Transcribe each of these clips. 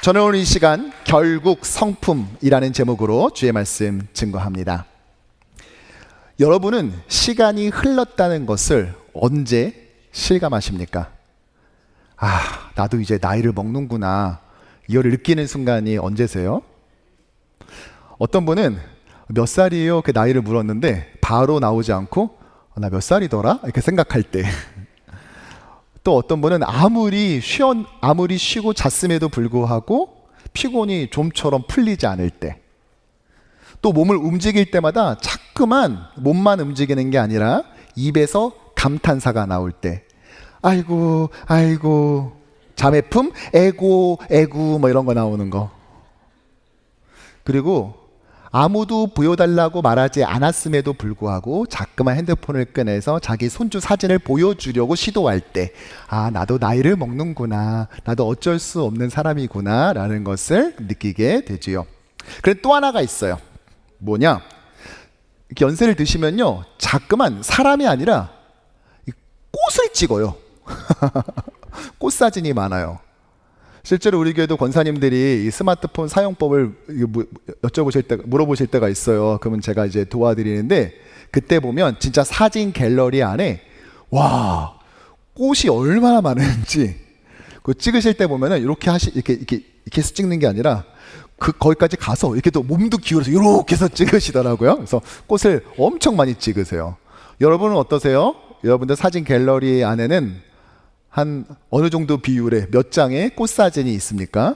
저는 오늘 이 시간 결국 성품이라는 제목으로 주의 말씀 증거합니다. 여러분은 시간이 흘렀다는 것을 언제 실감하십니까? 나도 이제 나이를 먹는구나, 이거를 느끼는 순간이 언제세요? 어떤 분은 몇 살이에요? 그 나이를 물었는데 바로 나오지 않고 나 몇 살이더라? 이렇게 생각할 때. 또 어떤 분은 아무리 쉬고 잤음에도 불구하고 피곤이 좀처럼 풀리지 않을 때. 또 몸을 움직일 때마다 자꾸만 몸만 움직이는 게 아니라 입에서 감탄사가 나올 때. 아이고 아이고, 자매품 에고 에구 뭐 이런 거 나오는 거. 그리고 아무도 보여달라고 말하지 않았음에도 불구하고 자꾸만 핸드폰을 꺼내서 자기 손주 사진을 보여주려고 시도할 때, 나도 나이를 먹는구나, 나도 어쩔 수 없는 사람이구나 라는 것을 느끼게 되지요. 그런데 또 하나가 있어요. 뭐냐, 이렇게 연세를 드시면요, 자꾸만 사람이 아니라 꽃을 찍어요. 꽃 사진이 많아요. 실제로 우리 교회도 권사님들이 이 스마트폰 사용법을 물어보실 때가 있어요. 그러면 제가 이제 도와드리는데, 그때 보면 진짜 사진 갤러리 안에 와, 꽃이 얼마나 많은지, 그 찍으실 때 보면은 이렇게 해서 찍는 게 아니라 거기까지 가서 이렇게 또 몸도 기울여서 이렇게 해서 찍으시더라고요. 그래서 꽃을 엄청 많이 찍으세요. 여러분은 어떠세요? 여러분들 사진 갤러리 안에는 한 어느 정도 비율의 몇 장의 꽃사진이 있습니까?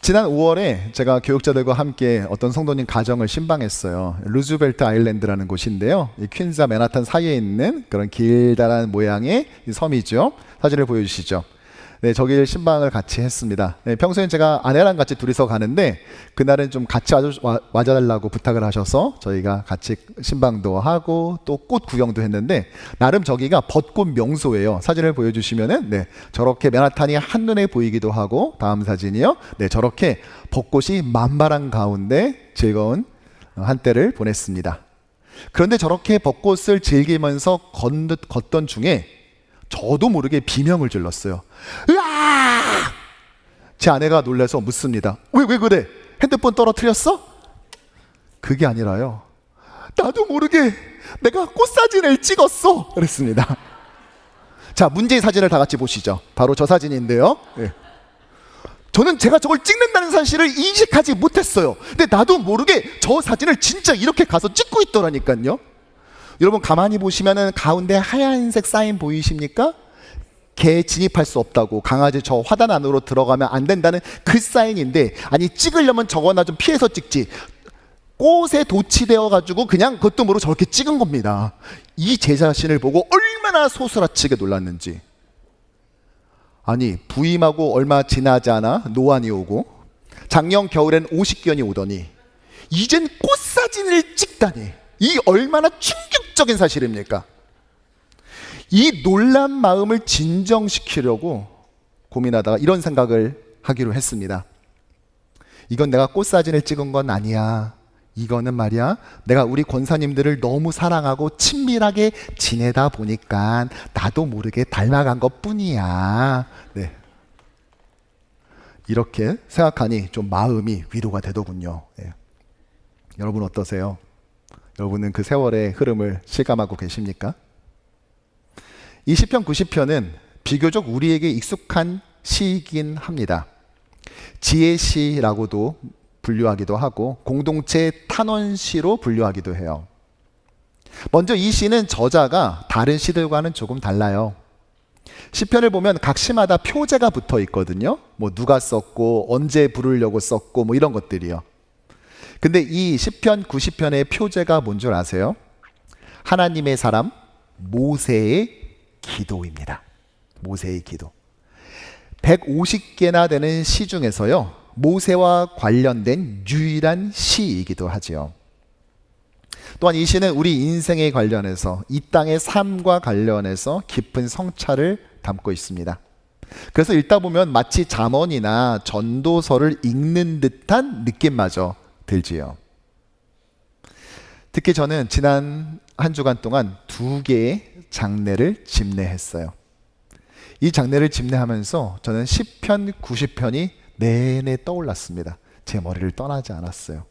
지난 5월에 제가 교육자들과 함께 어떤 성도님 가정을 신방했어요. 루즈벨트 아일랜드라는 곳인데요, 이 퀸즈와 맨하탄 사이에 있는 그런 길다란 모양의 섬이죠. 사진을 보여주시죠. 네, 저길 신방을 같이 했습니다. 네, 평소엔 제가 아내랑 같이 둘이서 가는데 그날은 좀 같이 와달라고 부탁을 하셔서 저희가 같이 신방도 하고 또 꽃 구경도 했는데, 나름 저기가 벚꽃 명소예요. 사진을 보여주시면은 저렇게 맨하탄이 한눈에 보이기도 하고, 다음 사진이요. 저렇게 벚꽃이 만발한 가운데 즐거운 한때를 보냈습니다. 그런데 저렇게 벚꽃을 즐기면서 걷던 중에 저도 모르게 비명을 질렀어요. 으아! 제 아내가 놀라서 묻습니다. 왜 그래? 핸드폰 떨어뜨렸어? 그게 아니라요, 나도 모르게 내가 꽃사진을 찍었어 그랬습니다. 자, 문제의 사진을 다 같이 보시죠. 바로 저 사진인데요. 저는 제가 저걸 찍는다는 사실을 인식하지 못했어요. 근데 나도 모르게 저 사진을 진짜 이렇게 가서 찍고 있더라니까요. 여러분 가만히 보시면은 가운데 하얀색 사인 보이십니까? 개 진입할 수 없다고, 강아지 저 화단 안으로 들어가면 안 된다는 그 사인인데, 아니 찍으려면 저거나 좀 피해서 찍지, 꽃에 도취되어 가지고 그냥 그것도 모르고 저렇게 찍은 겁니다. 이 제 자신을 보고 얼마나 소스라치게 놀랐는지. 아니 부임하고 얼마 지나지 않아 노안이 오고, 작년 겨울엔 50견이 오더니 이젠 꽃사진을 찍다니, 이 얼마나 충격적인 사실입니까? 이 놀란 마음을 진정시키려고 고민하다가 이런 생각을 하기로 했습니다. 이건 내가 꽃사진을 찍은 건 아니야. 이거는 말이야, 내가 우리 권사님들을 너무 사랑하고 친밀하게 지내다 보니까 나도 모르게 닮아간 것 뿐이야. 이렇게 생각하니 좀 마음이 위로가 되더군요. 여러분 어떠세요? 여러분은 그 세월의 흐름을 실감하고 계십니까? 이 시편 90편은 비교적 우리에게 익숙한 시이긴 합니다. 지혜시라고도 분류하기도 하고 공동체 탄원시로 분류하기도 해요. 먼저 이 시는 저자가 다른 시들과는 조금 달라요. 시편을 보면 각 시마다 표제가 붙어 있거든요. 뭐 누가 썼고 언제 부르려고 썼고 뭐 이런 것들이요. 근데 이 시편 90편의 표제가 뭔 줄 아세요? 하나님의 사람 모세의 기도입니다. 모세의 기도. 150개나 되는 시 중에서요, 모세와 관련된 유일한 시이기도 하지요. 또한 이 시는 우리 인생에 관련해서, 이 땅의 삶과 관련해서 깊은 성찰을 담고 있습니다. 그래서 읽다 보면 마치 잠언이나 전도서를 읽는 듯한 느낌마저 들지요. 특히 저는 지난 한 주간 동안 2개의 장례를 집례했어요. 이 장례를 집례하면서 저는 10편, 90편이 내내 떠올랐습니다. 제 머리를 떠나지 않았어요.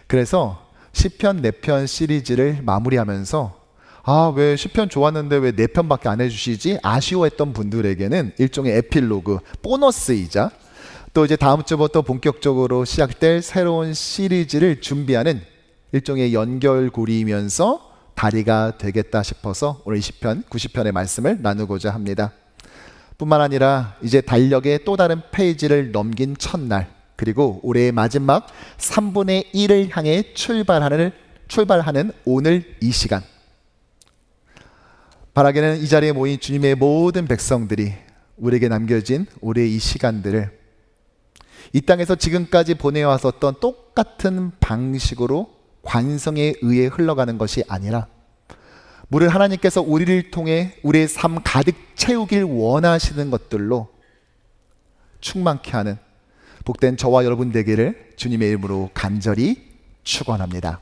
그래서 10편, 4편 시리즈를 마무리하면서 왜 10편 좋았는데 왜 4편밖에 안 해주시지? 아쉬워했던 분들에게는 일종의 에필로그, 보너스이자 또 이제 다음 주부터 본격적으로 시작될 새로운 시리즈를 준비하는 일종의 연결고리이면서 다리가 되겠다 싶어서 오늘 20편, 90편의 말씀을 나누고자 합니다. 뿐만 아니라 이제 달력의 또 다른 페이지를 넘긴 첫날, 그리고 올해의 마지막 3분의 1을 향해 출발하는 오늘 이 시간, 바라기는 이 자리에 모인 주님의 모든 백성들이 우리에게 남겨진 올해의 이 시간들을 이 땅에서 지금까지 보내왔었던 똑같은 방식으로 관성에 의해 흘러가는 것이 아니라 무릇 하나님께서 우리를 통해 우리의 삶 가득 채우길 원하시는 것들로 충만케 하는 복된 저와 여러분 되기를 주님의 이름으로 간절히 축원합니다.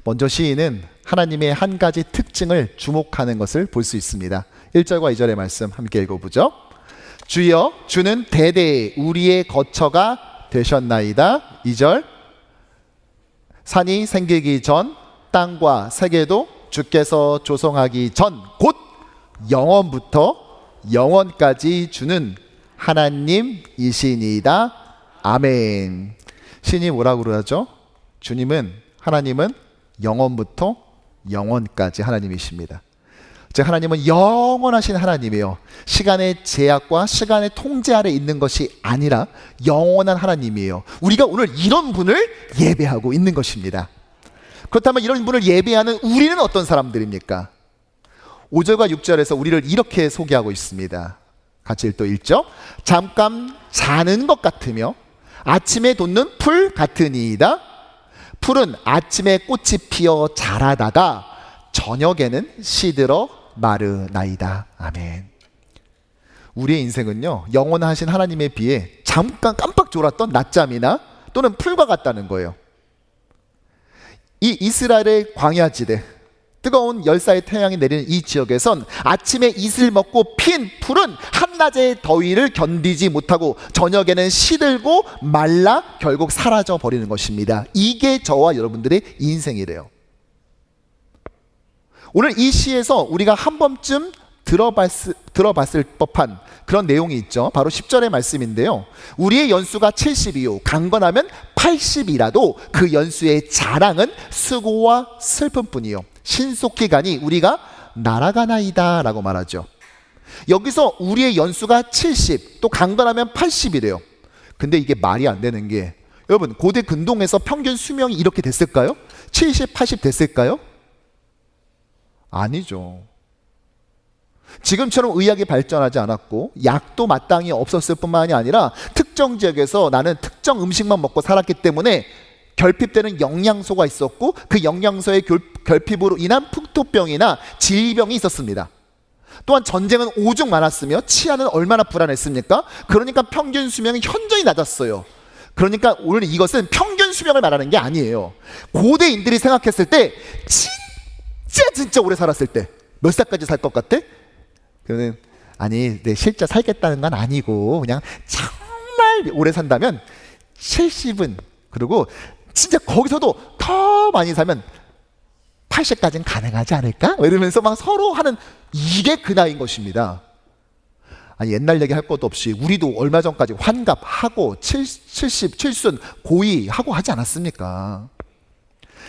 먼저 시인은 하나님의 한 가지 특징을 주목하는 것을 볼 수 있습니다. 1절과 2절의 말씀 함께 읽어보죠. 주여, 주는 대대에 우리의 거처가 되셨나이다. 2절, 산이 생기기 전 땅과 세계도 주께서 조성하기 전 곧 영원부터 영원까지 주는 하나님이시니이다. 아멘. 신이 뭐라고 그러죠? 하나님은 영원부터 영원까지 하나님이십니다. 즉 하나님은 영원하신 하나님이에요. 시간의 제약과 시간의 통제 아래 있는 것이 아니라 영원한 하나님이에요. 우리가 오늘 이런 분을 예배하고 있는 것입니다. 그렇다면 이런 분을 예배하는 우리는 어떤 사람들입니까? 5절과 6절에서 우리를 이렇게 소개하고 있습니다. 같이 또 읽죠. 잠깐 자는 것 같으며 아침에 돋는 풀 같으니이다. 풀은 아침에 꽃이 피어 자라다가 저녁에는 시들어 마르나이다. 아멘. 우리의 인생은요, 영원하신 하나님에 비해 잠깐 깜빡 졸았던 낮잠이나 또는 풀과 같다는 거예요. 이 이스라엘의 광야지대, 뜨거운 열사의 태양이 내리는 이 지역에선 아침에 이슬 먹고 핀 풀은 한낮의 더위를 견디지 못하고 저녁에는 시들고 말라 결국 사라져 버리는 것입니다. 이게 저와 여러분들의 인생이래요. 오늘 이 시에서 우리가 한 번쯤 들어봤을 법한 그런 내용이 있죠. 바로 10절의 말씀인데요. 우리의 연수가 70이요 강건하면 80이라도 그 연수의 자랑은 수고와 슬픔뿐이요 신속히 가니 우리가 날아가나이다 라고 말하죠. 여기서 우리의 연수가 70, 또 강건하면 80이래요. 근데 이게 말이 안 되는 게, 여러분 고대 근동에서 평균 수명이 이렇게 됐을까요? 70, 80 됐을까요? 아니죠. 지금처럼 의학이 발전하지 않았고 약도 마땅히 없었을 뿐만이 아니라 특정 지역에서 나는 특정 음식만 먹고 살았기 때문에 결핍되는 영양소가 있었고 그 영양소의 결핍으로 인한 풍토병이나 질병이 있었습니다. 또한 전쟁은 오죽 많았으며 치안은 얼마나 불안했습니까? 그러니까 평균 수명이 현저히 낮았어요. 그러니까 오늘 이것은 평균 수명을 말하는 게 아니에요. 고대인들이 생각했을 때 진짜 오래 살았을 때 몇 살까지 살 것 같아? 그러면 아니 실제 살겠다는 건 아니고 그냥 정말 오래 산다면 70은, 그리고 진짜 거기서도 더 많이 살면 80까지는 가능하지 않을까? 이러면서 막 서로 하는, 이게 그 나이인 것입니다. 아니 옛날 얘기 할 것도 없이 우리도 얼마 전까지 환갑하고 70, 7순 고이하고 하지 않았습니까?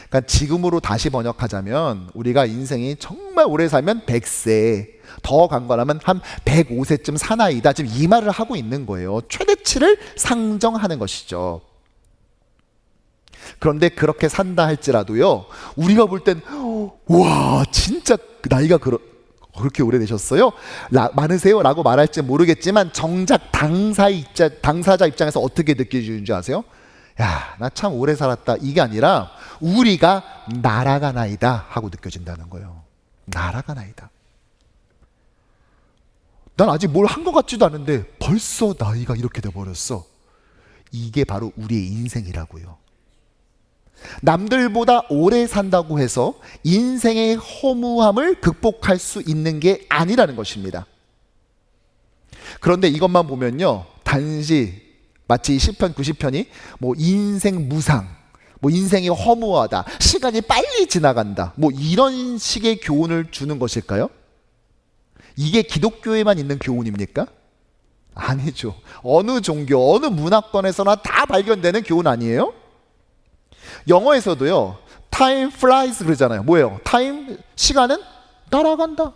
그러니까 지금으로 다시 번역하자면 우리가 인생이 정말 오래 살면 100세, 더 강건하면 한 105세쯤 사나이다. 지금 이 말을 하고 있는 거예요. 최대치를 상정하는 것이죠. 그런데 그렇게 산다 할지라도요, 우리가 볼 땐 와 진짜 나이가 그렇게 오래되셨어요? 많으세요? 라고 말할지 모르겠지만 정작 당사자 입장에서 어떻게 느껴지는지 아세요? 야, 나 참 오래 살았다, 이게 아니라 우리가 날아가나이다 하고 느껴진다는 거예요. 날아가나이다. 난 아직 뭘 한 것 같지도 않은데 벌써 나이가 이렇게 돼버렸어. 이게 바로 우리의 인생이라고요. 남들보다 오래 산다고 해서 인생의 허무함을 극복할 수 있는 게 아니라는 것입니다. 그런데 이것만 보면요, 단지 마치 시편 90편이 뭐 인생 무상, 뭐 인생이 허무하다, 시간이 빨리 지나간다, 뭐 이런 식의 교훈을 주는 것일까요? 이게 기독교에만 있는 교훈입니까? 아니죠. 어느 종교, 어느 문화권에서나 다 발견되는 교훈 아니에요? 영어에서도요, time flies 그러잖아요. 뭐예요? time, 시간은 날아간다.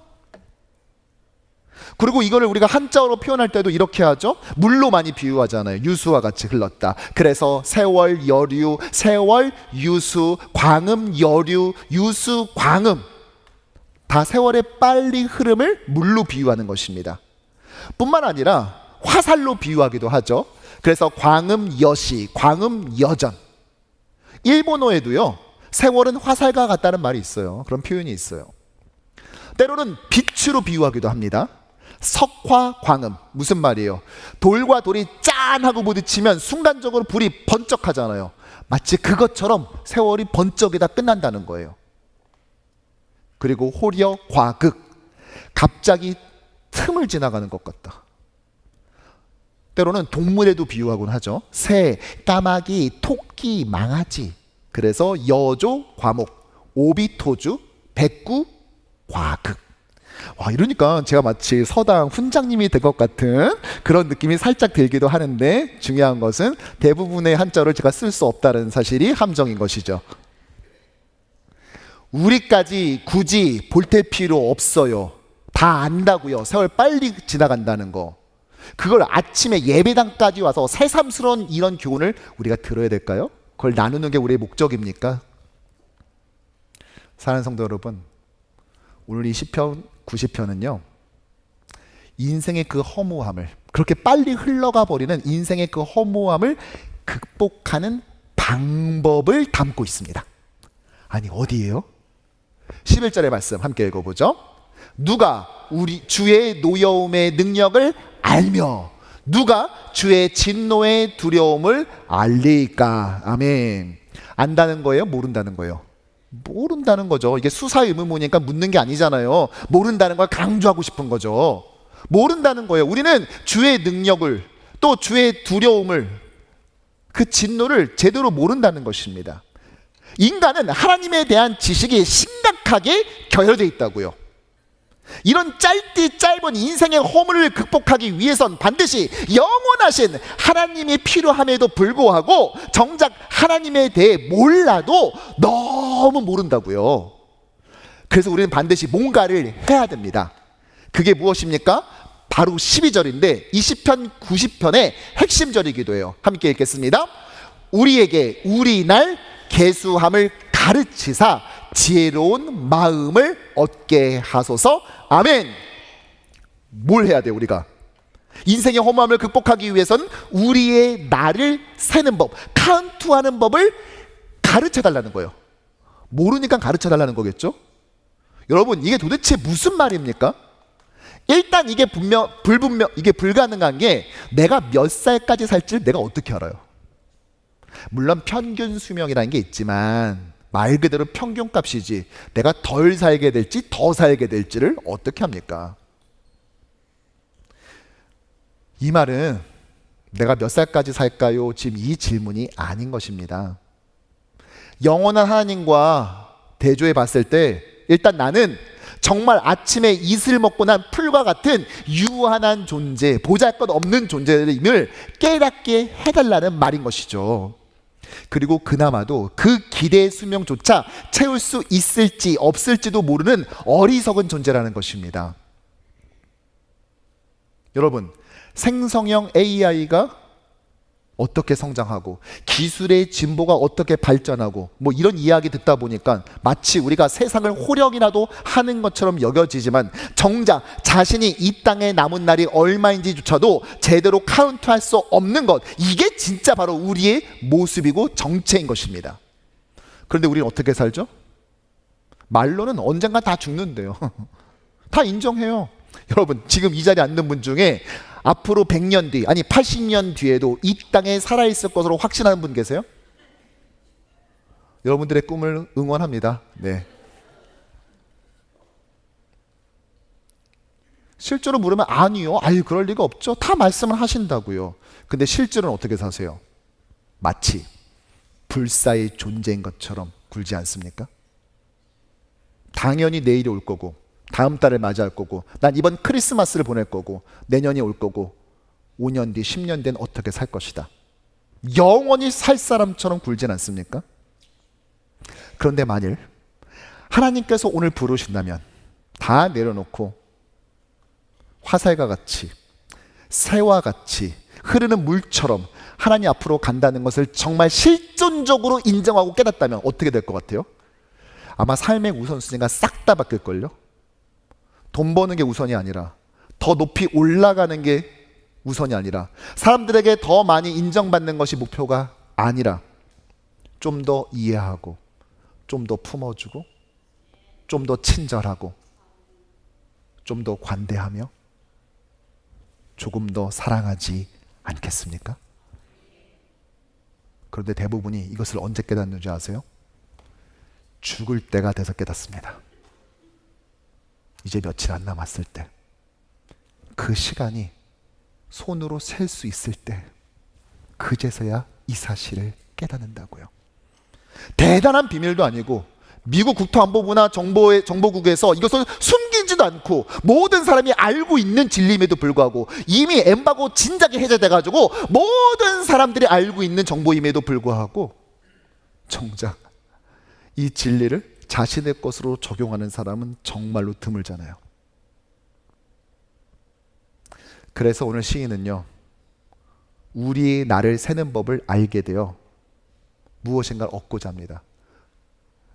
그리고 이거를 우리가 한자어로 표현할 때도 이렇게 하죠. 물로 많이 비유하잖아요. 유수와 같이 흘렀다. 그래서 세월, 여류, 세월, 유수, 광음, 여류, 유수, 광음, 다 세월의 빨리 흐름을 물로 비유하는 것입니다. 뿐만 아니라 화살로 비유하기도 하죠. 그래서 광음 여시, 광음 여전. 일본어에도요, 세월은 화살과 같다는 말이 있어요. 그런 표현이 있어요. 때로는 빛으로 비유하기도 합니다. 석화광음. 무슨 말이에요? 돌과 돌이 짠 하고 부딪히면 순간적으로 불이 번쩍하잖아요. 마치 그것처럼 세월이 번쩍이다 끝난다는 거예요. 그리고 호려 과극. 갑자기 틈을 지나가는 것 같다. 때로는 동물에도 비유하곤 하죠. 새, 까마귀, 토끼, 망아지. 그래서 여조, 과목, 오비토주, 백구, 과극. 와, 이러니까 제가 마치 서당 훈장님이 된 것 같은 그런 느낌이 살짝 들기도 하는데, 중요한 것은 대부분의 한자를 제가 쓸 수 없다는 사실이 함정인 것이죠. 우리까지 굳이 볼테 필요 없어요. 다 안다고요. 세월 빨리 지나간다는 거. 그걸 아침에 예배당까지 와서 새삼스러운 이런 교훈을 우리가 들어야 될까요? 그걸 나누는 게 우리의 목적입니까? 사랑하는 성도 여러분, 오늘 이 시편 90편은요, 인생의 그 허무함을, 그렇게 빨리 흘러가 버리는 인생의 그 허무함을 극복하는 방법을 담고 있습니다. 아니, 어디예요? 11절의 말씀 함께 읽어보죠. 누가 우리 주의 노여움의 능력을 알며 누가 주의 진노의 두려움을 알리까? 아멘. 안다는 거예요? 모른다는 거예요? 모른다는 거죠. 이게 수사 의문문이니까 묻는 게 아니잖아요. 모른다는 걸 강조하고 싶은 거죠. 모른다는 거예요. 우리는 주의 능력을, 또 주의 두려움을, 그 진노를 제대로 모른다는 것입니다. 인간은 하나님에 대한 지식이 심각하게 결여되어 있다고요. 이런 짧은 인생의 허물을 극복하기 위해선 반드시 영원하신 하나님이 필요함에도 불구하고 정작 하나님에 대해 몰라도 너무 모른다고요. 그래서 우리는 반드시 뭔가를 해야 됩니다. 그게 무엇입니까? 바로 12절인데 이 시편 90편의 핵심절이기도 해요. 함께 읽겠습니다. 우리에게 우리 날 계수함을 가르치사 지혜로운 마음을 얻게 하소서. 아멘. 뭘 해야 돼요? 우리가 인생의 허무함을 극복하기 위해서는 우리의 날을 세는 법, 카운트하는 법을 가르쳐달라는 거예요. 모르니까 가르쳐달라는 거겠죠? 여러분, 이게 도대체 무슨 말입니까? 일단 이게 이게 불가능한 게, 내가 몇 살까지 살지를 내가 어떻게 알아요? 물론 평균 수명이라는 게 있지만 말 그대로 평균값이지, 내가 덜 살게 될지 더 살게 될지를 어떻게 합니까? 이 말은 내가 몇 살까지 살까요? 지금 이 질문이 아닌 것입니다. 영원한 하나님과 대조해 봤을 때 일단 나는 정말 아침에 이슬 먹고 난 풀과 같은 유한한 존재, 보잘것없는 존재임을 깨닫게 해달라는 말인 것이죠. 그리고 그나마도 그 기대의 수명조차 채울 수 있을지 없을지도 모르는 어리석은 존재라는 것입니다. 여러분, 생성형 AI가 어떻게 성장하고 기술의 진보가 어떻게 발전하고 뭐 이런 이야기 듣다 보니까 마치 우리가 세상을 호령이라도 하는 것처럼 여겨지지만 정작 자신이 이 땅에 남은 날이 얼마인지조차도 제대로 카운트할 수 없는 것, 이게 진짜 바로 우리의 모습이고 정체인 것입니다. 그런데 우리는 어떻게 살죠? 말로는 언젠가 다 죽는데요. 다 인정해요. 여러분, 지금 이 자리에 앉는 분 중에 앞으로 100년 뒤, 아니 80년 뒤에도 이 땅에 살아있을 것으로 확신하는 분 계세요? 여러분들의 꿈을 응원합니다. 네. 실제로 물으면 아니요. 아유, 그럴 리가 없죠. 다 말씀을 하신다고요. 근데 실제로는 어떻게 사세요? 마치 불사의 존재인 것처럼 굴지 않습니까? 당연히 내일이 올 거고, 다음 달을 맞이할 거고, 난 이번 크리스마스를 보낼 거고, 내년이 올 거고, 5년 뒤, 10년 뒤는 어떻게 살 것이다. 영원히 살 사람처럼 굴진 않습니까? 그런데 만일 하나님께서 오늘 부르신다면 다 내려놓고 화살과 같이, 새와 같이 흐르는 물처럼 하나님 앞으로 간다는 것을 정말 실존적으로 인정하고 깨닫다면 어떻게 될 것 같아요? 아마 삶의 우선순위가 싹 다 바뀔걸요? 돈 버는 게 우선이 아니라, 더 높이 올라가는 게 우선이 아니라, 사람들에게 더 많이 인정받는 것이 목표가 아니라, 좀 더 이해하고, 좀 더 품어주고, 좀 더 친절하고, 좀 더 관대하며, 조금 더 사랑하지 않겠습니까? 그런데 대부분이 이것을 언제 깨닫는지 아세요? 죽을 때가 돼서 깨닫습니다. 이제 며칠 안 남았을 때, 그 시간이 손으로 셀 수 있을 때, 그제서야 이 사실을 깨닫는다고요. 대단한 비밀도 아니고, 미국 국토안보부나 정보국에서 이것을 숨기지도 않고 모든 사람이 알고 있는 진리임에도 불구하고, 이미 엠바고 진작에 해제돼가지고 모든 사람들이 알고 있는 정보임에도 불구하고 정작 이 진리를 자신의 것으로 적용하는 사람은 정말로 드물잖아요. 그래서 오늘 시인은요, 우리의 나를 세는 법을 알게 되어 무엇인가를 얻고자 합니다.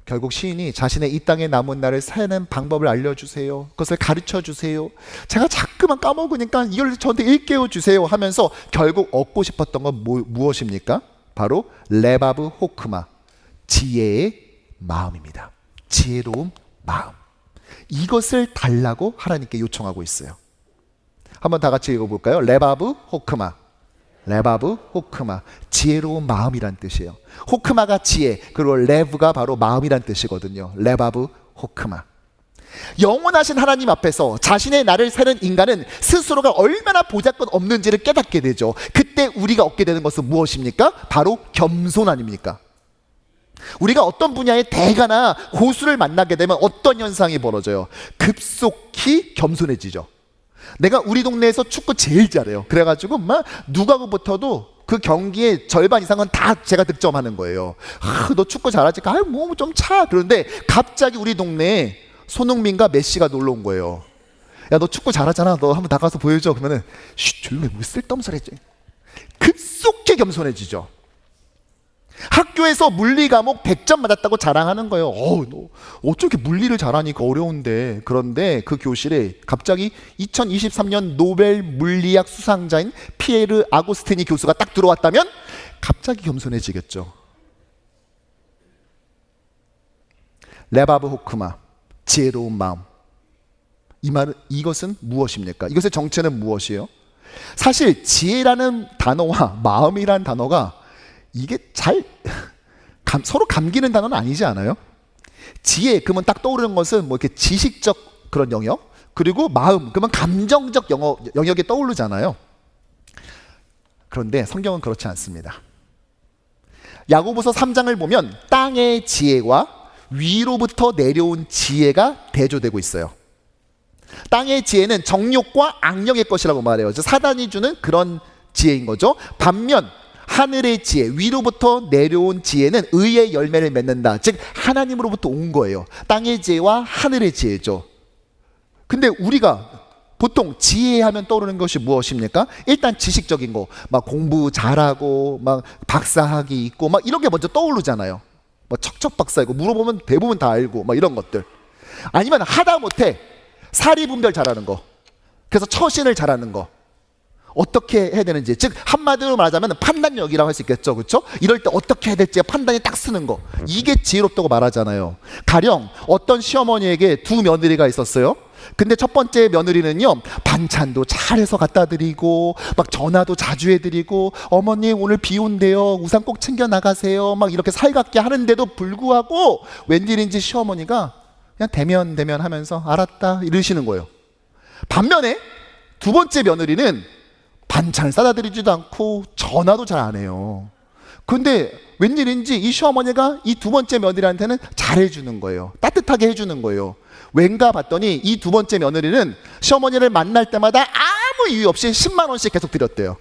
결국 시인이 자신의 이 땅에 남은 날을 세는 방법을 알려주세요, 그것을 가르쳐주세요, 제가 자꾸만 까먹으니까 이걸 저한테 일깨워 주세요 하면서 결국 얻고 싶었던 건 무엇입니까? 바로 레바브 호크마, 지혜의 마음입니다. 지혜로운 마음. 이것을 달라고 하나님께 요청하고 있어요. 한번 다 같이 읽어볼까요? 레바브 호크마. 레바브 호크마, 지혜로운 마음이란 뜻이에요. 호크마가 지혜, 그리고 레브가 바로 마음이란 뜻이거든요. 레바브 호크마. 영원하신 하나님 앞에서 자신의 나를 세는 인간은 스스로가 얼마나 보잘것 없는지를 깨닫게 되죠. 그때 우리가 얻게 되는 것은 무엇입니까? 바로 겸손 아닙니까? 우리가 어떤 분야의 대가나 고수를 만나게 되면 어떤 현상이 벌어져요? 급속히 겸손해지죠. 내가 우리 동네에서 축구 제일 잘해요. 그래가지고 막 누가부터도 그 경기의 절반 이상은 다 제가 득점하는 거예요. 너 축구 잘하지? 뭐 좀 차. 그런데 갑자기 우리 동네에 손흥민과 메시가 놀러 온 거예요. 야, 너 축구 잘하잖아. 너 한번 나가서 보여줘. 그러면은 쉿, 조용히 해. 뭐 쓸데없는 소리 했지. 급속히 겸손해지죠. 학교에서 물리 과목 100점 맞았다고 자랑하는 거예요. 너 어떻게 물리를 잘하니까 어려운데. 그런데 그 교실에 갑자기 2023년 노벨 물리학 수상자인 피에르 아고스티니 교수가 딱 들어왔다면 갑자기 겸손해지겠죠. 레바브 호크마, 지혜로운 마음. 이것은 무엇입니까? 이것의 정체는 무엇이에요? 사실 지혜라는 단어와 마음이라는 단어가 이게 서로 감기는 단어는 아니지 않아요? 지혜, 그러면 딱 떠오르는 것은 뭐 이렇게 지식적 그런 영역, 그리고 마음, 그러면 감정적 영역이 떠오르잖아요. 그런데 성경은 그렇지 않습니다. 야고보서 3장을 보면 땅의 지혜와 위로부터 내려온 지혜가 대조되고 있어요. 땅의 지혜는 정욕과 악령의 것이라고 말해요. 사단이 주는 그런 지혜인 거죠. 반면 하늘의 지혜, 위로부터 내려온 지혜는 의의 열매를 맺는다. 즉 하나님으로부터 온 거예요. 땅의 지혜와 하늘의 지혜죠. 근데 우리가 보통 지혜하면 떠오르는 것이 무엇입니까? 일단 지식적인 거, 막 공부 잘하고 막 박사학위 있고 막 이런 게 먼저 떠오르잖아요. 뭐 척척 박사이고 물어보면 대부분 다 알고 막 이런 것들. 아니면 하다못해 사리분별 잘하는 거, 그래서 처신을 잘하는 거, 어떻게 해야 되는지, 즉 한마디로 말하자면 판단력이라고 할 수 있겠죠, 그렇죠? 이럴 때 어떻게 해야 될지 판단이 딱 쓰는 거, 이게 지혜롭다고 말하잖아요. 가령 어떤 시어머니에게 두 며느리가 있었어요. 근데 첫 번째 며느리는요, 반찬도 잘해서 갖다 드리고 막 전화도 자주 해드리고, 어머님 오늘 비 온대요, 우산 꼭 챙겨 나가세요, 막 이렇게 살갑게 하는데도 불구하고 웬일인지 시어머니가 그냥 대면 하면서 알았다 이러시는 거예요. 반면에 두 번째 며느리는 반찬을 싸다 드리지도 않고 전화도 잘 안 해요. 근데 웬일인지 이 시어머니가 이 두 번째 며느리한테는 잘해주는 거예요. 따뜻하게 해주는 거예요. 왠가 봤더니 이 두 번째 며느리는 시어머니를 만날 때마다 아무 이유 없이 10만 원씩 계속 드렸대요.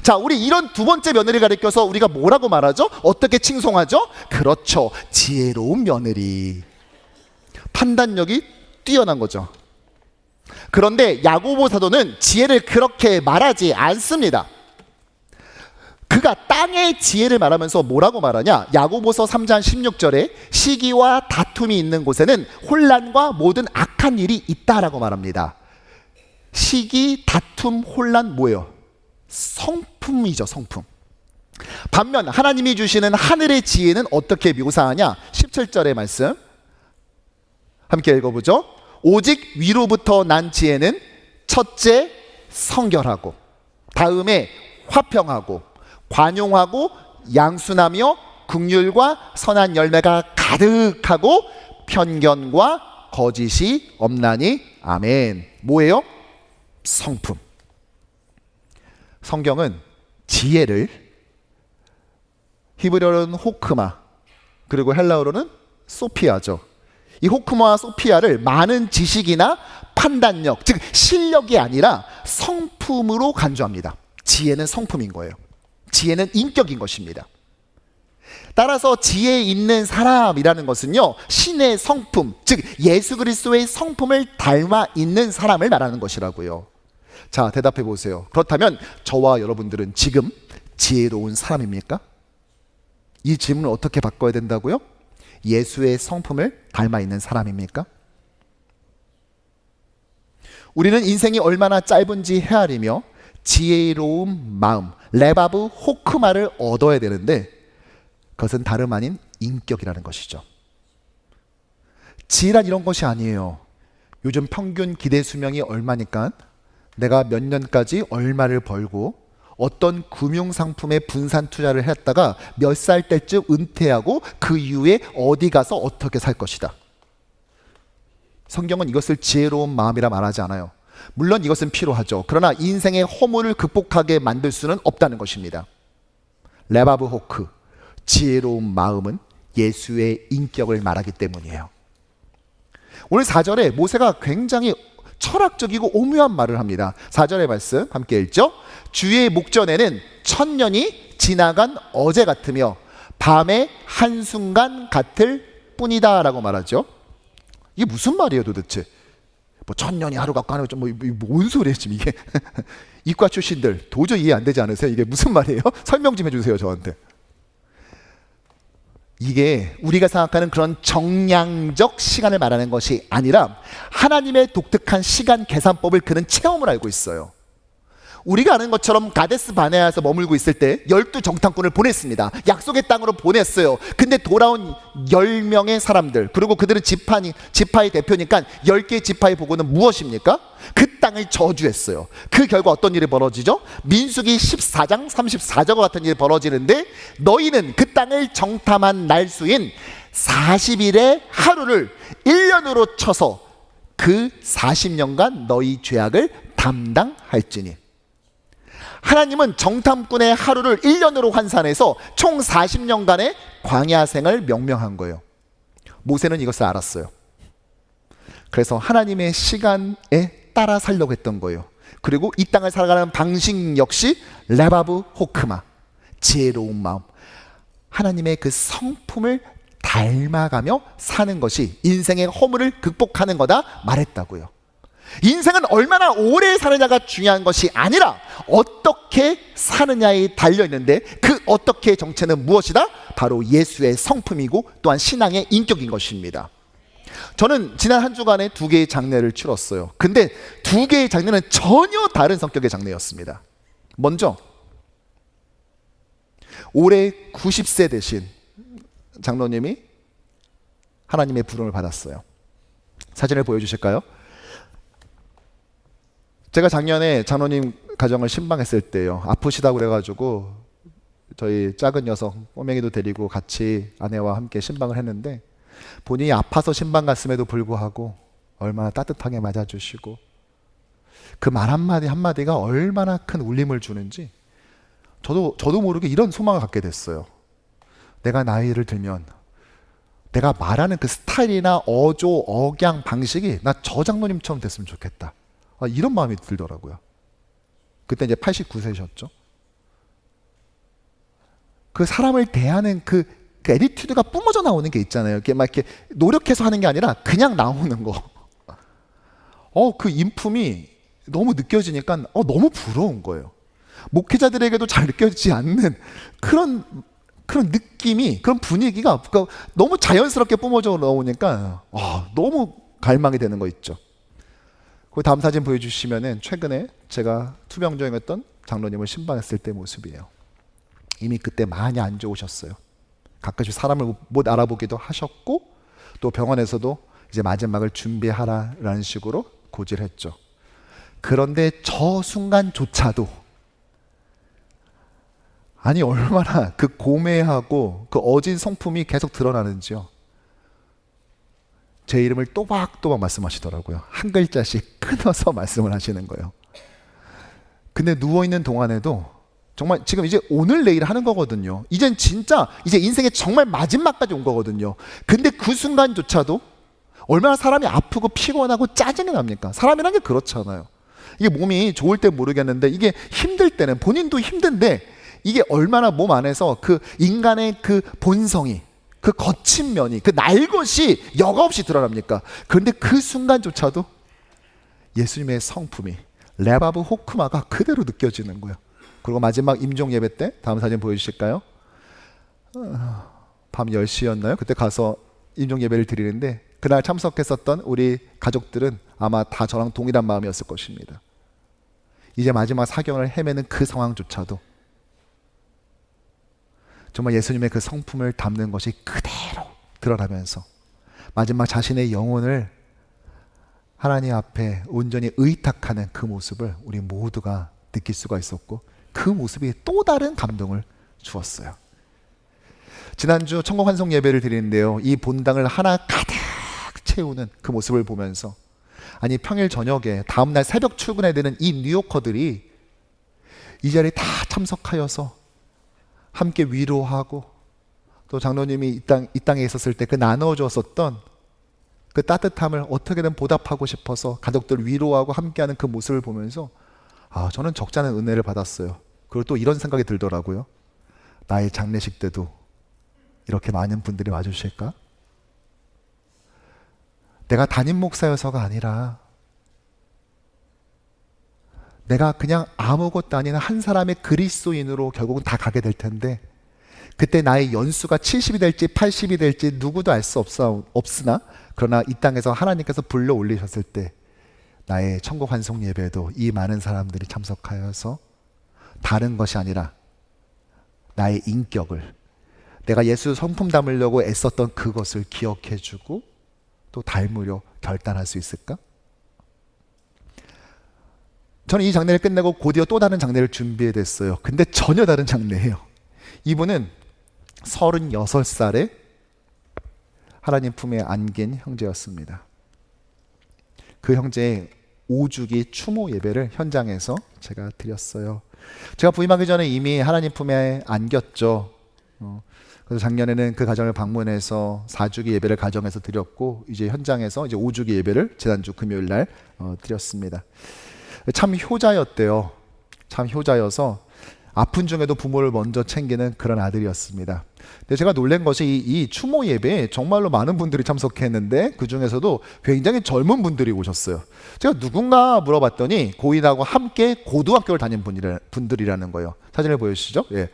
자, 우리 이런 두 번째 며느리 가리켜서 우리가 뭐라고 말하죠? 어떻게 칭송하죠? 그렇죠, 지혜로운 며느리. 판단력이 뛰어난 거죠. 그런데 야고보 사도는 지혜를 그렇게 말하지 않습니다. 그가 땅의 지혜를 말하면서 뭐라고 말하냐? 야고보서 3장 16절에 시기와 다툼이 있는 곳에는 혼란과 모든 악한 일이 있다라고 말합니다. 시기, 다툼, 혼란 뭐예요? 성품이죠, 성품. 반면 하나님이 주시는 하늘의 지혜는 어떻게 묘사하냐? 17절의 말씀 함께 읽어보죠. 오직 위로부터 난 지혜는 첫째 성결하고, 다음에 화평하고, 관용하고, 양순하며, 긍휼과 선한 열매가 가득하고, 편견과 거짓이 없나니. 아멘. 뭐예요? 성품. 성경은 지혜를 히브리어로는 호크마, 그리고 헬라어로는 소피아죠. 이 호크마와 소피아를 많은 지식이나 판단력, 즉 실력이 아니라 성품으로 간주합니다. 지혜는 성품인 거예요. 지혜는 인격인 것입니다. 따라서 지혜 있는 사람이라는 것은요, 신의 성품, 즉 예수 그리스도의 성품을 닮아 있는 사람을 말하는 것이라고요. 자, 대답해 보세요. 그렇다면 저와 여러분들은 지금 지혜로운 사람입니까? 이 질문을 어떻게 바꿔야 된다고요? 예수의 성품을 닮아 있는 사람입니까? 우리는 인생이 얼마나 짧은지 헤아리며 지혜로운 마음, 레바브 호크마를 얻어야 되는데, 그것은 다름 아닌 인격이라는 것이죠. 지혜란 이런 것이 아니에요. 요즘 평균 기대 수명이 얼마니까 내가 몇 년까지 얼마를 벌고 어떤 금융상품에 분산 투자를 했다가 몇 살 때쯤 은퇴하고 그 이후에 어디 가서 어떻게 살 것이다. 성경은 이것을 지혜로운 마음이라 말하지 않아요. 물론 이것은 필요하죠. 그러나 인생의 허물을 극복하게 만들 수는 없다는 것입니다. 레바브 호크, 지혜로운 마음은 예수의 인격을 말하기 때문이에요. 오늘 4절에 모세가 굉장히 철학적이고 오묘한 말을 합니다. 4절의 말씀 함께 읽죠. 주의 목전에는 천년이 지나간 어제 같으며 밤의 한순간 같을 뿐이다 라고 말하죠. 이게 무슨 말이에요 도대체? 뭐 천년이 하루 같고 하루 뭔 소리예요 지금 이게? 이과 출신들 도저히 이해 안 되지 않으세요? 이게 무슨 말이에요? 설명 좀 해주세요 저한테. 이게 우리가 생각하는 그런 정량적 시간을 말하는 것이 아니라 하나님의 독특한 시간 계산법을 그는 체험을 알고 있어요. 우리가 아는 것처럼 가데스 바네아에서 머물고 있을 때 12정탐꾼을 보냈습니다. 약속의 땅으로 보냈어요. 근데 돌아온 10명의 사람들, 그리고 그들은 지파의 대표니까 10개의 지파의 보고는 무엇입니까? 그 땅을 저주했어요. 그 결과 어떤 일이 벌어지죠? 민수기 14장 34절과 같은 일이 벌어지는데, 너희는 그 땅을 정탐한 날수인 40일의 하루를 1년으로 쳐서 그 40년간 너희 죄악을 담당할지니. 하나님은 정탐꾼의 하루를 1년으로 환산해서 총 40년간의 광야생을 명명한 거예요. 모세는 이것을 알았어요. 그래서 하나님의 시간에 따라 살려고 했던 거예요. 그리고 이 땅을 살아가는 방식 역시 레바브 호크마, 지혜로운 마음, 하나님의 그 성품을 닮아가며 사는 것이 인생의 허물을 극복하는 거다 말했다고요. 인생은 얼마나 오래 사느냐가 중요한 것이 아니라 어떻게 사느냐에 달려있는데, 그 어떻게의 정체는 무엇이다? 바로 예수의 성품이고 또한 신앙의 인격인 것입니다. 저는 지난 한 주간에 2개의 장례를 치렀어요. 근데 2개의 장례는 전혀 다른 성격의 장례였습니다. 먼저 올해 90세 되신 장로님이 하나님의 부름을 받았어요. 사진을 보여주실까요? 제가 작년에 장로님 가정을 신방했을 때요, 아프시다고 그래가지고 저희 작은 여성 꼬맹이도 데리고 같이 아내와 함께 신방을 했는데, 본인이 아파서 신방 갔음에도 불구하고 얼마나 따뜻하게 맞아주시고 그 말 한마디 한마디가 얼마나 큰 울림을 주는지 저도 모르게 이런 소망을 갖게 됐어요. 내가 나이를 들면 내가 말하는 그 스타일이나 어조, 억양, 방식이 나 저 장로님처럼 됐으면 좋겠다. 이런 마음이 들더라고요. 그때 이제 89세셨죠. 그 사람을 대하는 그 애티튜드가 뿜어져 나오는 게 있잖아요. 이렇게 막 이렇게 노력해서 하는 게 아니라 그냥 나오는 거. 그 인품이 너무 느껴지니까 너무 부러운 거예요. 목회자들에게도 잘 느껴지지 않는 그런 느낌이, 그런 분위기가 너무 자연스럽게 뿜어져 나오니까 너무 갈망이 되는 거 있죠. 그 다음 사진 보여주시면은 최근에 제가 투병정했던 장로님을 신방했을 때 모습이에요. 이미 그때 많이 안 좋으셨어요. 가끔씩 사람을 못 알아보기도 하셨고, 또 병원에서도 이제 마지막을 준비하라라는 식으로 고지를 했죠. 그런데 저 순간조차도 아니 얼마나 그 고매하고 그 어진 성품이 계속 드러나는지요. 제 이름을 또박또박 말씀하시더라고요. 한 글자씩 끊어서 말씀을 하시는 거예요. 근데 누워있는 동안에도 정말 지금 이제 오늘 내일 하는 거거든요. 이젠 진짜 이제 인생의 정말 마지막까지 온 거거든요. 근데 그 순간조차도 얼마나 사람이 아프고 피곤하고 짜증이 납니까? 사람이란 게 그렇잖아요. 이게 몸이 좋을 때 모르겠는데 이게 힘들 때는 본인도 힘든데 이게 얼마나 몸 안에서 그 인간의 그 본성이, 그 거친 면이, 그 날 것이 여과없이 드러납니까? 그런데 그 순간조차도 예수님의 성품이, 레바브 호크마가 그대로 느껴지는 거예요. 그리고 마지막 임종 예배 때 다음 사진 보여주실까요? 밤 10시였나요? 그때 가서 임종 예배를 드리는데 그날 참석했었던 우리 가족들은 아마 다 저랑 동일한 마음이었을 것입니다. 이제 마지막 사경을 헤매는 그 상황조차도 정말 예수님의 그 성품을 담는 것이 그대로 드러나면서 마지막 자신의 영혼을 하나님 앞에 온전히 의탁하는 그 모습을 우리 모두가 느낄 수가 있었고, 그 모습이 또 다른 감동을 주었어요. 지난주 천국 환송 예배를 드리는데요, 이 본당을 하나 가득 채우는 그 모습을 보면서, 아니 평일 저녁에 다음날 새벽 출근해야 되는 이 뉴요커들이 이 자리에 다 참석하여서 함께 위로하고, 또 장로님이 이 땅에 있었을 때 그 나눠줬었던 그 따뜻함을 어떻게든 보답하고 싶어서 가족들 위로하고 함께하는 그 모습을 보면서 저는 적잖은 은혜를 받았어요. 그리고 또 이런 생각이 들더라고요. 나의 장례식 때도 이렇게 많은 분들이 와주실까? 내가 담임 목사여서가 아니라 내가 그냥 아무것도 아닌 한 사람의 그리스도인으로 결국은 다 가게 될 텐데, 그때 나의 연수가 70이 될지 80이 될지 누구도 알 수 없으나 그러나 이 땅에서 하나님께서 불러 올리셨을 때 나의 천국 환송 예배에도 이 많은 사람들이 참석하여서 다른 것이 아니라 나의 인격을, 내가 예수 성품 담으려고 애썼던 그것을 기억해주고 또 닮으려 결단할 수 있을까? 저는 이 장례를 끝내고 곧이어 또 다른 장례를 준비해 됐어요. 근데 전혀 다른 장례예요. 이분은 36살에 하나님 품에 안긴 형제였습니다. 그 형제의 5주기 추모 예배를 현장에서 제가 드렸어요. 제가 부임하기 전에 이미 하나님 품에 안겼죠. 그래서 작년에는 그 가정을 방문해서 4주기 예배를 가정에서 드렸고, 이제 현장에서 이제 5주기 예배를 지난주 금요일 날 드렸습니다. 참 효자였대요. 참 효자여서 아픈 중에도 부모를 먼저 챙기는 그런 아들이었습니다. 근데 제가 놀란 것이 이 추모 예배에 정말로 많은 분들이 참석했는데 그 중에서도 굉장히 젊은 분들이 오셨어요. 제가 누군가 물어봤더니 고인하고 함께 고등학교를 다닌 분들이라는 거예요. 사진을 보여주시죠. 예.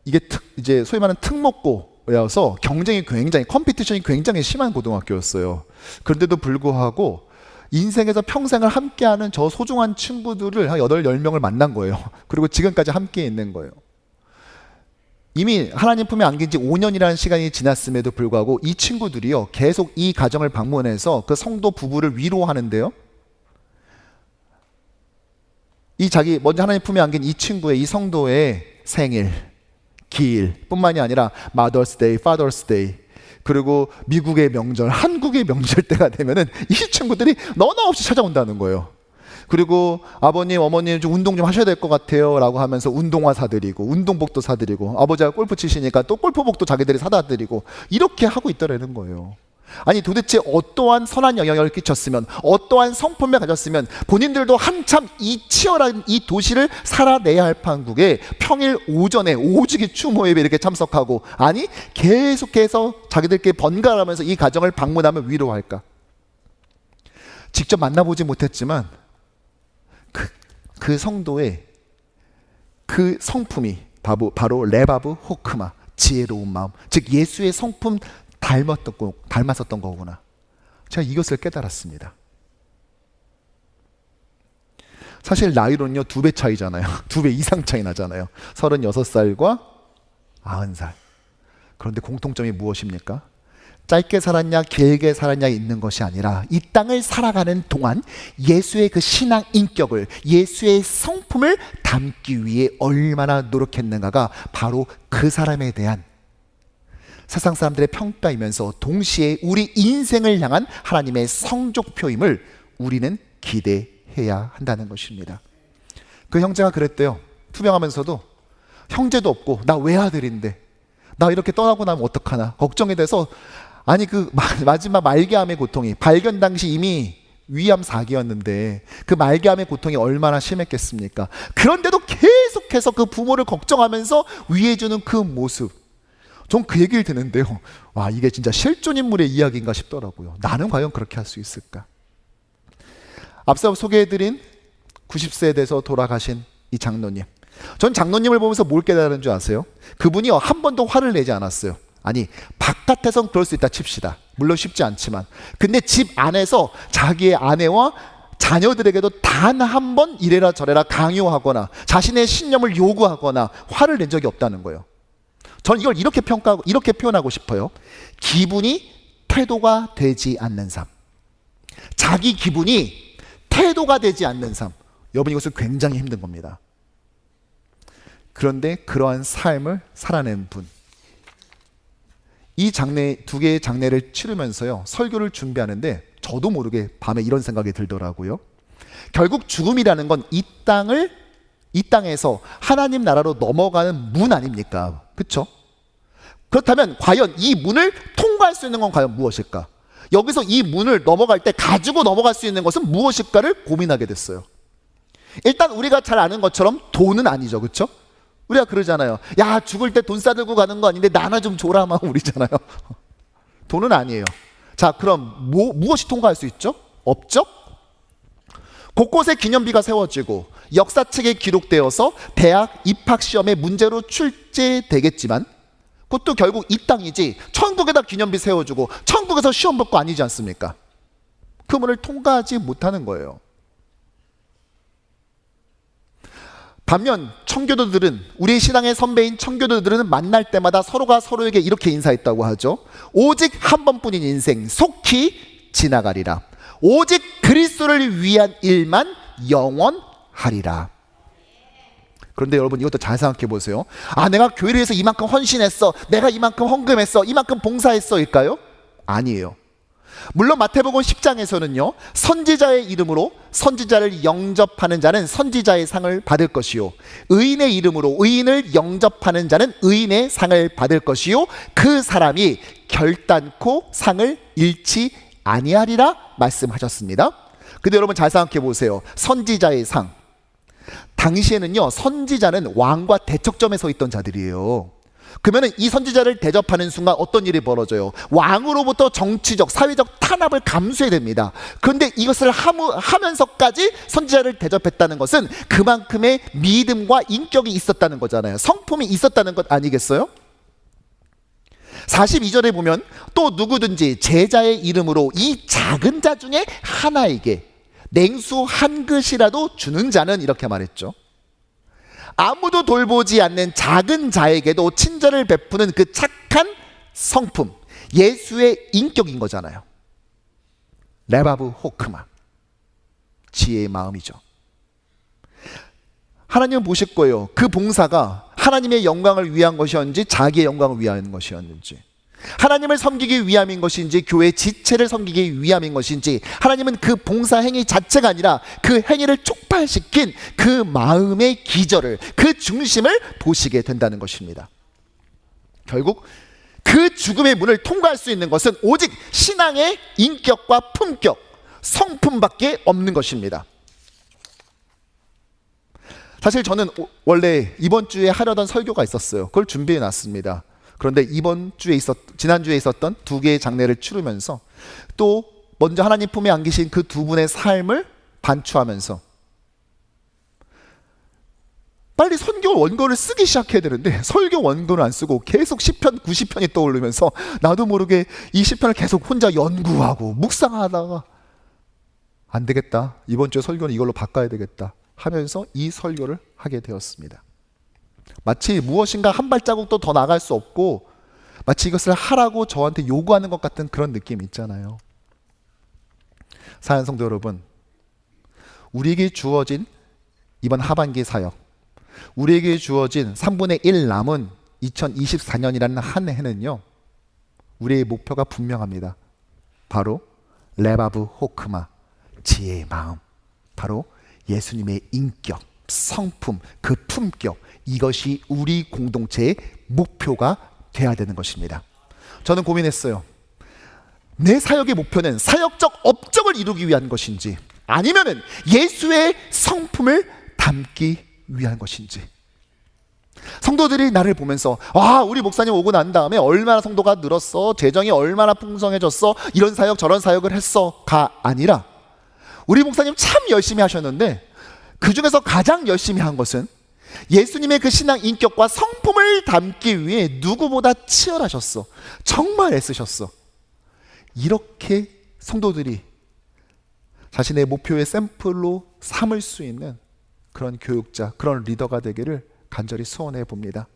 이게 이제 소위 말하는 특목고, 고등학교여서 경쟁이 굉장히 컴피티션이 굉장히 심한 고등학교였어요. 그런데도 불구하고 인생에서 평생을 함께하는 저 소중한 친구들을 한 8, 10명을 만난 거예요. 그리고 지금까지 함께 있는 거예요. 이미 하나님 품에 안긴 지 5년이라는 시간이 지났음에도 불구하고 이 친구들이요 계속 이 가정을 방문해서 그 성도 부부를 위로하는데요, 이 자기 먼저 하나님 품에 안긴 이 친구의, 이 성도의 생일, 기일 뿐만이 아니라 Mother's Day, Father's Day, 그리고 미국의 명절, 한국의 명절 때가 되면은 이 친구들이 너나 없이 찾아온다는 거예요. 그리고 아버님, 어머님 좀 운동 좀 하셔야 될 것 같아요 라고 하면서 운동화 사드리고 운동복도 사드리고, 아버지가 골프 치시니까 또 골프복도 자기들이 사다 드리고, 이렇게 하고 있더라는 거예요. 아니 도대체 어떠한 선한 영향을 끼쳤으면, 어떠한 성품을 가졌으면 본인들도 한참 이 치열한 이 도시를 살아내야 할 판국에 평일 오전에 오직이 추모예배 이렇게 참석하고, 아니 계속해서 자기들끼리 번갈아가면서 이 가정을 방문하면 위로할까? 직접 만나보지 못했지만 그 성도의 그 성품이 바로 레바브 호크마, 지혜로운 마음, 즉 예수의 성품 닮았었던 거구나. 제가 이것을 깨달았습니다. 사실 나이로는요 2배 차이잖아요. 2배 이상 차이 나잖아요. 36살과 90살. 그런데 공통점이 무엇입니까? 짧게 살았냐 길게 살았냐 있는 것이 아니라 이 땅을 살아가는 동안 예수의 그 신앙 인격을, 예수의 성품을 담기 위해 얼마나 노력했는가가 바로 그 사람에 대한 세상 사람들의 평가이면서 동시에 우리 인생을 향한 하나님의 성적표임을 우리는 기대해야 한다는 것입니다. 그 형제가 그랬대요. 투병하면서도 형제도 없고 나 외아들인데 나 이렇게 떠나고 나면 어떡하나 걱정이 돼서, 아니 그 마지막 말기암의 고통이, 발견 당시 이미 위암 4기였는데 그 말기암의 고통이 얼마나 심했겠습니까? 그런데도 계속해서 그 부모를 걱정하면서 위해주는 그 모습, 전 그 얘기를 듣는데요, 와 이게 진짜 실존 인물의 이야기인가 싶더라고요. 나는 과연 그렇게 할 수 있을까? 앞서 소개해드린 90세에 돼서 돌아가신 이 장로님, 전 장로님을 보면서 뭘 깨달은 줄 아세요? 그분이요 한 번도 화를 내지 않았어요. 아니 바깥에선 그럴 수 있다 칩시다, 물론 쉽지 않지만, 근데 집 안에서 자기의 아내와 자녀들에게도 단 한 번 이래라 저래라 강요하거나 자신의 신념을 요구하거나 화를 낸 적이 없다는 거예요. 저는 이걸 이렇게 평가하고 이렇게 표현하고 싶어요. 기분이 태도가 되지 않는 삶, 자기 기분이 태도가 되지 않는 삶, 여러분 이것은 굉장히 힘든 겁니다. 그런데 그러한 삶을 살아낸 분, 이 장례, 2개의 장례를 치르면서요 설교를 준비하는데 저도 모르게 밤에 이런 생각이 들더라고요. 결국 죽음이라는 건 이 땅에서 하나님 나라로 넘어가는 문 아닙니까? 그렇죠? 그렇다면 과연 이 문을 통과할 수 있는 건 과연 무엇일까? 여기서 이 문을 넘어갈 때 가지고 넘어갈 수 있는 것은 무엇일까를 고민하게 됐어요. 일단 우리가 잘 아는 것처럼 돈은 아니죠, 그렇죠? 우리가 그러잖아요. 야 죽을 때 돈 싸들고 가는 거 아닌데 나 하나 좀 줘라 막 우리잖아요. 돈은 아니에요. 자 그럼 무엇이 통과할 수 있죠? 없죠? 곳곳에 기념비가 세워지고 역사책에 기록되어서 대학 입학시험에 문제로 출제되겠지만 그것도 결국 이 땅이지 천국에다 기념비 세워주고 천국에서 시험 볼 거 아니지 않습니까? 그 문을 통과하지 못하는 거예요. 반면 청교도들은, 우리 신앙의 선배인 청교도들은 만날 때마다 서로가 서로에게 이렇게 인사했다고 하죠. 오직 한 번뿐인 인생 속히 지나가리라. 오직 그리스도를 위한 일만 영원하리라. 그런데 여러분 이것도 잘 생각해 보세요. 아 내가 교회를 위해서 이만큼 헌신했어, 내가 이만큼 헌금했어, 이만큼 봉사했어 일까요? 아니에요. 물론 마태복음 10장에서는요 선지자의 이름으로 선지자를 영접하는 자는 선지자의 상을 받을 것이요, 의인의 이름으로 의인을 영접하는 자는 의인의 상을 받을 것이요, 그 사람이 결단코 상을 잃지 아니하리라 말씀하셨습니다. 근데 여러분 잘 생각해 보세요. 선지자의 상, 당시에는요 선지자는 왕과 대척점에 서 있던 자들이에요. 그러면 이 선지자를 대접하는 순간 어떤 일이 벌어져요? 왕으로부터 정치적, 사회적 탄압을 감수해야 됩니다. 그런데 이것을 하면서까지 선지자를 대접했다는 것은 그만큼의 믿음과 인격이 있었다는 거잖아요. 성품이 있었다는 것 아니겠어요? 42절에 보면 또 누구든지 제자의 이름으로 이 작은 자 중에 하나에게 냉수 한 그릇이라도 주는 자는, 이렇게 말했죠. 아무도 돌보지 않는 작은 자에게도 친절을 베푸는 그 착한 성품, 예수의 인격인 거잖아요. 레바브 호크마, 지혜의 마음이죠. 하나님은 보실 거예요. 그 봉사가 하나님의 영광을 위한 것이었는지 자기의 영광을 위한 것이었는지, 하나님을 섬기기 위함인 것인지 교회 지체를 섬기기 위함인 것인지, 하나님은 그 봉사 행위 자체가 아니라 그 행위를 촉발시킨 그 마음의 기저를, 그 중심을 보시게 된다는 것입니다. 결국 그 죽음의 문을 통과할 수 있는 것은 오직 신앙의 인격과 품격, 성품밖에 없는 것입니다. 사실 저는 원래 이번 주에 하려던 설교가 있었어요. 그걸 준비해 놨습니다. 그런데 지난주에 있었던 두 개의 장례를 치르면서 또 먼저 하나님 품에 안기신 그 두 분의 삶을 반추하면서 빨리 선교 원고를 쓰기 시작해야 되는데 설교 원고를 안 쓰고 계속 시편 90편이 떠오르면서 나도 모르게 이 시편을 계속 혼자 연구하고 묵상하다가 안 되겠다, 이번 주에 설교는 이걸로 바꿔야 되겠다 하면서 이 설교를 하게 되었습니다. 마치 무엇인가 한 발자국도 더 나갈 수 없고 마치 이것을 하라고 저한테 요구하는 것 같은 그런 느낌이 있잖아요. 사랑하는 성도 여러분, 우리에게 주어진 이번 하반기 사역, 우리에게 주어진 3분의 1 남은 2024년이라는 한 해는요, 우리의 목표가 분명합니다. 바로 레바브 호크마, 지혜의 마음, 바로 예수님의 인격, 성품, 그 품격, 이것이 우리 공동체의 목표가 돼야 되는 것입니다. 저는 고민했어요. 내 사역의 목표는 사역적 업적을 이루기 위한 것인지, 아니면은 예수의 성품을 담기 위한 것인지. 성도들이 나를 보면서 우리 목사님 오고 난 다음에 얼마나 성도가 늘었어, 재정이 얼마나 풍성해졌어, 이런 사역 저런 사역을 했어가 아니라 우리 목사님 참 열심히 하셨는데 그 중에서 가장 열심히 한 것은 예수님의 그 신앙 인격과 성품을 담기 위해 누구보다 치열하셨어, 정말 애쓰셨어. 이렇게 성도들이 자신의 목표의 샘플로 삼을 수 있는 그런 교육자, 그런 리더가 되기를 간절히 소원해 봅니다.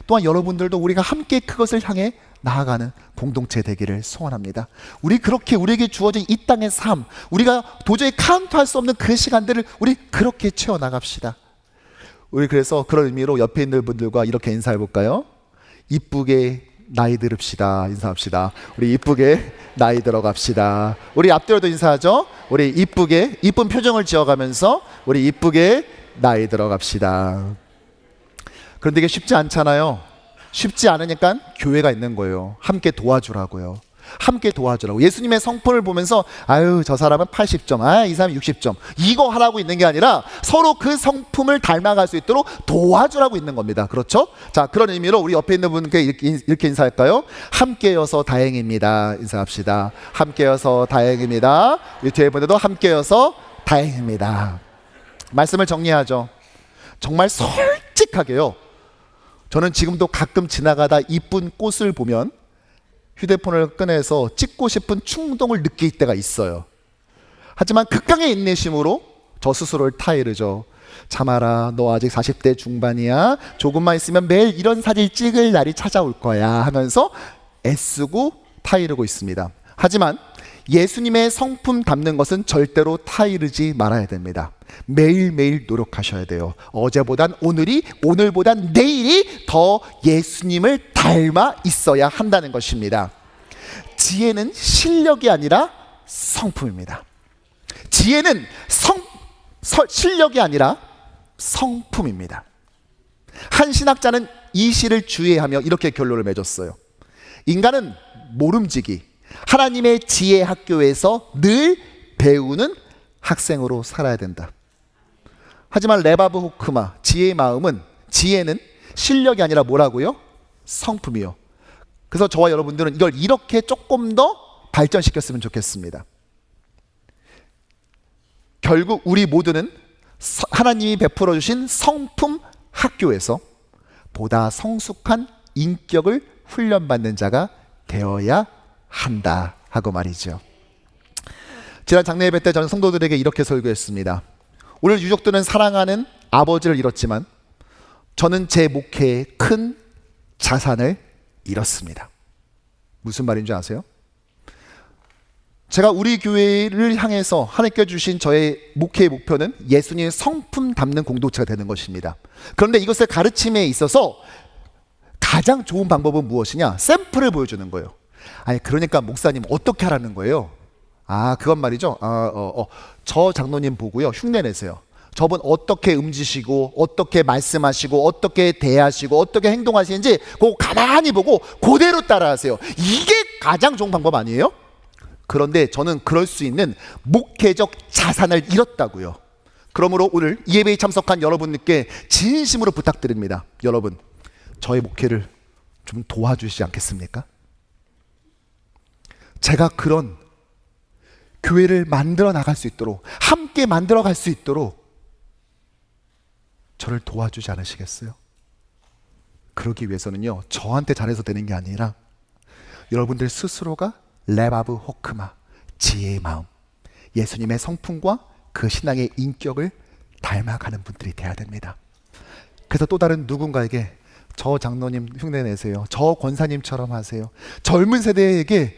또한 여러분들도 우리가 함께 그것을 향해 나아가는 공동체 되기를 소원합니다. 우리에게 주어진 이 땅의 삶, 우리가 도저히 카운트할 수 없는 그 시간들을 우리 그렇게 채워나갑시다. 우리 그래서 그런 의미로 옆에 있는 분들과 이렇게 인사해 볼까요? 이쁘게 나이 들읍시다. 인사합시다. 우리 이쁘게 나이 들어갑시다. 우리 앞뒤로도 인사하죠. 우리 이쁜 표정을 지어가면서 우리 이쁘게 나이 들어갑시다. 그런데 이게 쉽지 않잖아요. 쉽지 않으니까 교회가 있는 거예요. 함께 도와주라고요. 함께 도와주라고. 예수님의 성품을 보면서 저 사람은 80점, 이 사람은 60점, 이거 하라고 있는 게 아니라 서로 그 성품을 닮아갈 수 있도록 도와주라고 있는 겁니다. 그렇죠? 자, 그런 의미로 우리 옆에 있는 분께 이렇게 인사할까요? 함께여서 다행입니다. 인사합시다. 함께여서 다행입니다. 이 뒤에 분들도 함께여서 다행입니다. 말씀을 정리하죠. 정말 솔직하게요, 저는 지금도 가끔 지나가다 이쁜 꽃을 보면 휴대폰을 꺼내서 찍고 싶은 충동을 느낄 때가 있어요. 하지만 극강의 인내심으로 저 스스로를 타이르죠. 참아라, 너 아직 40대 중반이야. 조금만 있으면 매일 이런 사진 찍을 날이 찾아올 거야 하면서 애쓰고 타이르고 있습니다. 하지만 예수님의 성품 담는 것은 절대로 타이르지 말아야 됩니다. 매일매일 노력하셔야 돼요. 어제보단 오늘이, 오늘보단 내일이 더 예수님을 닮아 있어야 한다는 것입니다. 지혜는 실력이 아니라 성품입니다. 지혜는 실력이 아니라 성품입니다. 한 신학자는 이 시를 주의하며 이렇게 결론을 맺었어요. 인간은 모름지기, 하나님의 지혜 학교에서 늘 배우는 학생으로 살아야 된다. 하지만 레바브 호크마, 지혜의 마음은, 지혜는 실력이 아니라 뭐라고요? 성품이요. 그래서 저와 여러분들은 이걸 이렇게 조금 더 발전시켰으면 좋겠습니다. 결국 우리 모두는 하나님이 베풀어 주신 성품 학교에서 보다 성숙한 인격을 훈련받는 자가 되어야 한다 하고 말이죠. 지난 장례 예배 때 저는 성도들에게 이렇게 설교했습니다. 오늘 유족들은 사랑하는 아버지를 잃었지만 저는 제 목회에 큰 자산을 잃었습니다. 무슨 말인 줄 아세요? 제가 우리 교회를 향해서 하나님께 주신 저의 목회의 목표는 예수님의 성품 담는 공동체가 되는 것입니다. 그런데 이것을 가르침에 있어서 가장 좋은 방법은 무엇이냐? 샘플을 보여주는 거예요. 아니 그러니까 목사님 어떻게 하라는 거예요? 그건 말이죠. 저 장로님 보고요 흉내 내세요. 저분 어떻게 움직이시고 어떻게 말씀하시고 어떻게 대하시고 어떻게 행동하시는지 그거 가만히 보고 그대로 따라하세요. 이게 가장 좋은 방법 아니에요? 그런데 저는 그럴 수 있는 목회적 자산을 잃었다고요. 그러므로 오늘 이 예배에 참석한 여러분들께 진심으로 부탁드립니다. 여러분, 저의 목회를 좀 도와주시지 않겠습니까? 제가 그런 교회를 만들어 나갈 수 있도록, 함께 만들어 갈 수 있도록 저를 도와주지 않으시겠어요? 그러기 위해서는요, 저한테 잘해서 되는 게 아니라 여러분들 스스로가 레바브 호크마, 지혜의 마음, 예수님의 성품과 그 신앙의 인격을 닮아가는 분들이 돼야 됩니다. 그래서 또 다른 누군가에게 저 장로님 흉내 내세요, 저 권사님처럼 하세요, 젊은 세대에게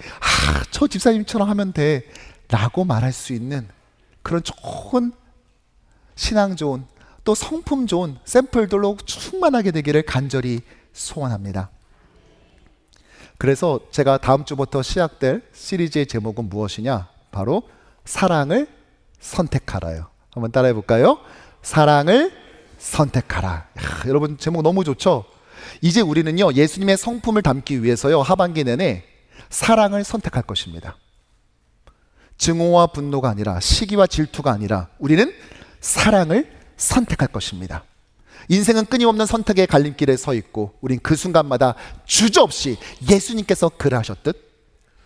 저 집사님처럼 하면 돼 라고 말할 수 있는 그런 좋은 신앙 좋은 또 성품 좋은 샘플들로 충만하게 되기를 간절히 소원합니다. 그래서 제가 다음 주부터 시작될 시리즈의 제목은 무엇이냐? 바로 사랑을 선택하라요. 한번 따라해 볼까요? 사랑을 선택하라. 여러분 제목 너무 좋죠? 이제 우리는요 예수님의 성품을 담기 위해서요 하반기 내내 사랑을 선택할 것입니다. 증오와 분노가 아니라 시기와 질투가 아니라 우리는 사랑을 선택할 것입니다. 인생은 끊임없는 선택의 갈림길에 서 있고 우린 그 순간마다 주저없이 예수님께서 그러하셨듯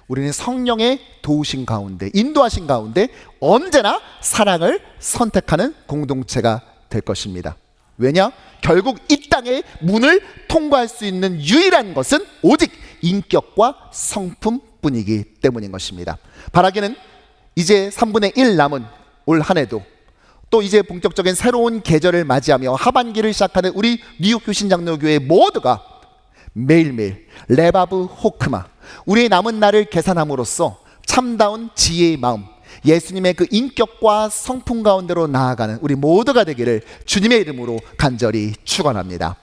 우리는 성령의 도우신 가운데 인도하신 가운데 언제나 사랑을 선택하는 공동체가 될 것입니다. 왜냐? 결국 이 땅의 문을 통과할 수 있는 유일한 것은 오직 인격과 성품뿐이기 때문인 것입니다. 바라기는 이제 3분의 1 남은 올 한 해도 또 이제 본격적인 새로운 계절을 맞이하며 하반기를 시작하는 우리 뉴욕 효신장로교회 모두가 매일매일 레바브 호크마 우리의 남은 날을 계산함으로써 참다운 지혜의 마음 예수님의 그 인격과 성품 가운데로 나아가는 우리 모두가 되기를 주님의 이름으로 간절히 축원합니다.